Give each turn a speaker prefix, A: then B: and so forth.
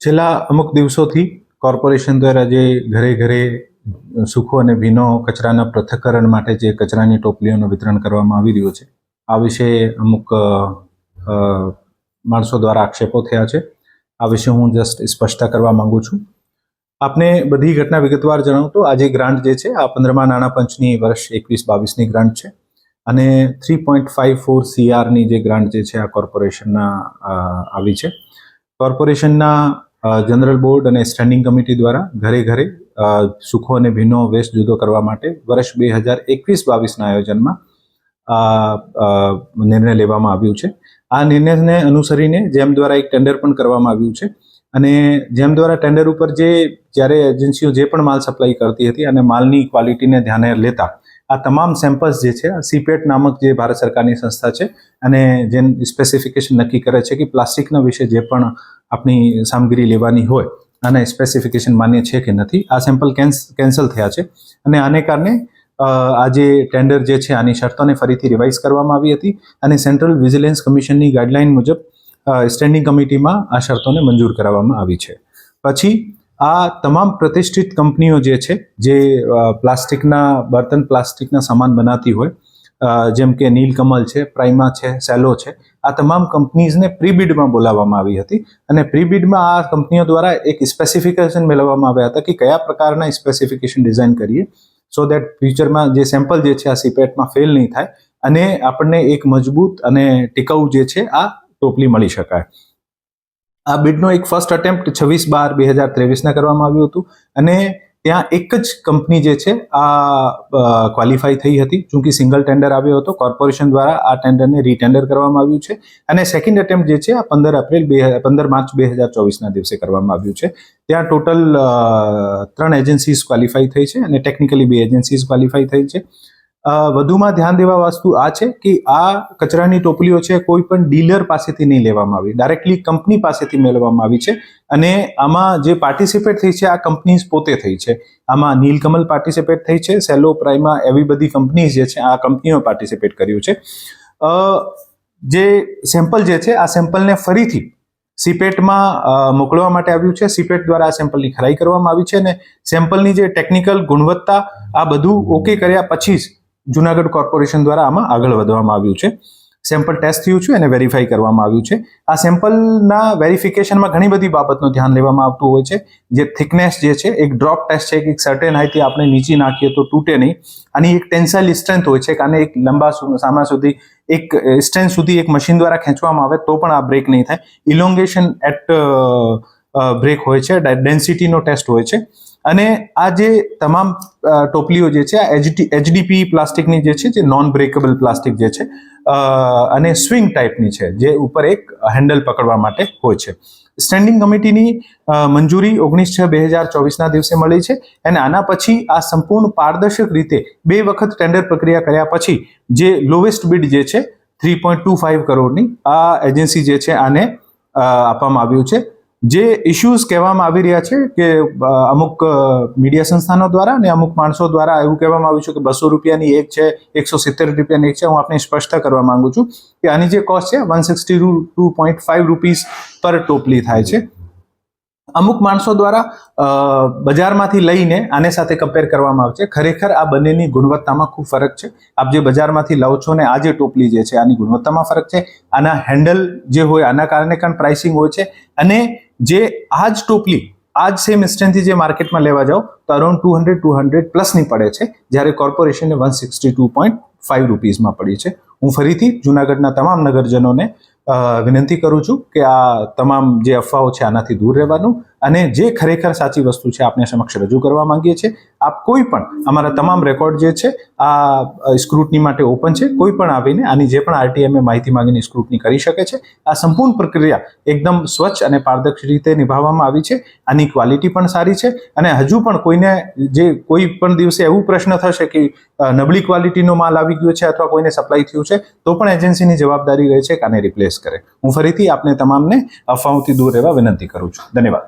A: છેલ્લા અમુક દિવસોથી કોર્પોરેશન દ્વારા જે ઘરે ઘરે સૂકો અને ભીનો કચરાના પૃથ્થકરણ માટે જે કચરાની ટોપલીઓનું વિતરણ કરવામાં આવી રહ્યું છે, આ વિશે અમુક માણસો દ્વારા આક્ષેપો થયા છે. આ વિશે હું જસ્ટ સ્પષ્ટતા કરવા માંગુ છું. આપને બધી ઘટના વિગતવાર જણાવું તો આ જે ગ્રાન્ટ જે છે આ 15મા નાણાં પંચની વર્ષ 21-22ની ગ્રાન્ટ છે અને 3.54 CRની જે ગ્રાન્ટ જે છે આ કોર્પોરેશનના આવી છે. કોર્પોરેશનના જનરલ બોર્ડ અને સ્ટેન્ડિંગ કમિટી દ્વારા ઘરે ઘરે સૂકો અને ભીનો વેસ્ટ જુદો કરવા માટે વર્ષ 2021-22ના આયોજનમાં નિર્ણય લેવામાં આવ્યું છે. આ નિર્ણયને અનુસરીને જેમ દ્વારા એક ટેન્ડર પણ કરવામાં આવ્યું છે અને જેમ દ્વારા ટેન્ડર ઉપર જ્યારે એજન્સીઓ જે પણ માલ સપ્લાય કરતી હતી અને માલની ક્વોલિટીને ધ્યાને લેતા આ તમામ સેમ્પલ્સ જે છે સીપેટ નામક જે ભારત સરકારની સંસ્થા છે અને જે સ્પેસિફિકેશન નક્કી કરે છે કે પ્લાસ્ટિકના વિશે જે પણ આપણી સામગ્રી લેવાની હોય અને સ્પેસિફિકેશન માન્ય છે કે નથી, આ સેમ્પલ કેન્સલ થયા છે અને આને કારણે આ જે ટેન્ડર જે છે આની શરતોને ફરીથી રિવાઇઝ કરવામાં આવી હતી અને સેન્ટ્રલ વિજિલન્સ કમિશનની ગાઈડલાઇન મુજબ સ્ટેન્ડિંગ કમિટીમાં આ શરતોને મંજૂર કરાવવામાં આવી છે. પછી આ તમામ પ્રતિષ્ઠિત કંપનીઓ જે છે જે પ્લાસ્ટિકના બર્તન પ્લાસ્ટિકના સામાન બનાવતી હોય, જેમ કે નીલકમલ છે, પ્રાઇમા છે, સેલો છે, આ તમામ કંપનીઝને પ્રીબિડમાં બોલાવવામાં આવી હતી અને પ્રીબિડમાં આ કંપનીઓ દ્વારા એક સ્પેસિફિકેશન મેળવવામાં આવ્યા હતા કે કયા પ્રકારના સ્પેસિફિકેશન ડિઝાઇન કરીએ સો દેટ ફ્યુચરમાં જે સેમ્પલ જે છે આ સીપેટમાં ફેલ નહીં થાય અને આપણને એક મજબૂત અને ટિકાઉ જે છે આ ટોપલી મળી શકાય. આ બિડનો એક ફર્સ્ટ અટેમ્પ્ટ 26/12/2023ના કરવામાં આવ્યું હતું અને ત્યાં એક જ કંપની જે છે આ ક્વોલિફાઈ થઈ હતી. ચૂંકि સિંગલ ટેન્ડર આવ્યો હતો, કોર્પોરેશન દ્વારા આ ટેન્ડરને રીટેન્ડર કરવામાં આવ્યું છે અને સેકન્ડ એટેમ્પ્ટ જે છે આ 15 માર્ચ 2024ના દિવસે કરવામાં આવ્યું છે. ત્યાં ટોટલ 3 એજન્સીઝ ક્વોલિફાઈ થઈ છે અને ટેકનિકલી 2 એજન્સીઝ ક્વોલિફાઈ થઈ છે. વધુમાં ધ્યાન દેવા વસ્તુ આ છે કે આ કચરાની ટોપલીઓ છે કોઈ પણ ડીલર પાસેથી નહીં લેવામાં આવી, ડાયરેક્ટલી કંપની પાસેથી મેળવવામાં આવી છે અને આમાં જે પાર્ટિસિપેટ થઈ છે આ કંપનીઝ પોતે થઈ છે. આમાં નીલકમલ પાર્ટિસિપેટ થઈ છે, સેલો, પ્રાઇમા એવી બધી કંપનીઝ જે છે આ કંપનીઓ પાર્ટિસિપેટ કર્યું છે. જે સેમ્પલ જે છે આ સેમ્પલને ફરીથી સીપેટમાં મોકલવા માટે આવ્યું છે. સીપેટ દ્વારા આ સેમ્પલની ખરાઈ કરવામાં આવી છે અને સેમ્પલની જે ટેકનિકલ ગુણવત્તા આ બધું ઓકે કર્યા પછી જ જુનાગઢ કોર્પોરેશન દ્વારા આમાં આગળ વધવામાં આવ્યું છે. સેમ્પલ ટેસ્ટ થયું છે અને વેરીફાઈ કરવામાં આવ્યું છે. આ સેમ્પલના વેરિફિકેશનમાં ઘણી બધી બાબતનું ધ્યાન લેવામાં આવતું હોય છે. જે થિકનેસ જે છે એક ડ્રોપ ટેસ્ટ છે કે એક સર્ટેન હાઈટથી આપણે નીચે નાખીએ તો તૂટે નહીં. આની એક ટેન્સાઇલ સ્ટ્રેન્થ હોય છે કે આને એક લાંબા સમય સુધી એક સ્ટ્રેન્થ સુધી એક મશીન દ્વારા ખેંચવામાં આવે તો પણ આ બ્રેક નહીં થાય. ઇલોંગેશન એટ બ્રેક હોય છે, ડેન્સિટીનો ટેસ્ટ હોય છે અને આ જે તમામ ટોપલીઓ જે છે આ HDPE પ્લાસ્ટિકની જે છે જે નોન બ્રેકેબલ પ્લાસ્ટિક જે છે અને સ્વિંગ ટાઈપની છે જે ઉપર એક હેન્ડલ પકડવા માટે હોય છે. સ્ટેન્ડિંગ કમિટીની મંજૂરી 19/6/2024ના દિવસે મળી છે અને આના પછી આ સંપૂર્ણ પારદર્શક રીતે 2 વખત ટેન્ડર પ્રક્રિયા કર્યા પછી જે લોવેસ્ટ બિડ જે છે 3.25 કરોડની આ એજન્સી જે છે આને આપવામાં આવ્યું છે. જે ઇશ્યુઝ કહેવામાં આવી રહ્યા છે કે અમુક મીડિયા સંસ્થાનો દ્વારા અને અમુક માણસો દ્વારા એવું કહેવામાં આવ્યું છે કે 200 રૂપિયાની એક છે, 170 રૂપિયાની એક છે. હું આપને સ્પષ્ટતા કરવા માંગુ છું કે આની જે કોસ્ટ છે 162.5 રૂપીસ પર ટોપલી થાય છે. અમુક માણસો દ્વારા બજારમાંથી લઈને આને સાથે કમ્પેર કરવામાં આવે છે. ખરેખર આ બંનેની ગુણવત્તામાં ખૂબ ફરક છે. આપ જે બજારમાંથી લાવો છો ને આ જે ટોપલી જે છે આની ગુણવત્તામાં ફરક છે. આના હેન્ડલ જે હોય આના કારણે પણ પ્રાઇસિંગ હોય છે અને જે આ જ ટોપલી આ જ સેમ સ્ટ્રેન્થથી જે માર્કેટમાં લેવા જાઓ તો અરાઉન્ડ 200 પ્લસની પડે છે, જ્યારે કોર્પોરેશનને 162.5 રૂપીસમાં પડી છે. હું ફરીથી જૂનાગઢના તમામ નગરજનોને વિનંતી કરું છું કે આ તમામ જે અફવાઓ છે આનાથી દૂર રહેવાનું અને જે ખરેખર સાચી વસ્તુ છે આપને સમક્ષ રજૂ કરવા માંગીએ છીએ. આપ કોઈ પણ અમારા તમામ રેકોર્ડ જે છે આ સ્ક્રુટની માટે ઓપન છે. કોઈ પણ આવીને આની જે પણ RTMA માહિતી માંગીને સ્ક્રુટની કરી શકે છે. આ સંપૂર્ણ પ્રક્રિયા એકદમ સ્વચ્છ અને પારદર્શક રીતે નિભાવવામાં આવી છે. આની ક્વોલિટી પણ સારી છે અને હજુ પણ કોઈને જે કોઈ પણ દિવસે એવું પ્રશ્ન થશે કે નબળી ક્વોલિટીનો માલ આવી ગયો છે અથવા કોઈને સપ્લાય થયું છે તો પણ એજન્સીની જવાબદારી રહે છે કે આને રિપ્લેસ કરે. હું ફરીથી આપને તમામને અફવાઓથી દૂર રહેવા વિનંતી કરું છું. ધન્યવાદ.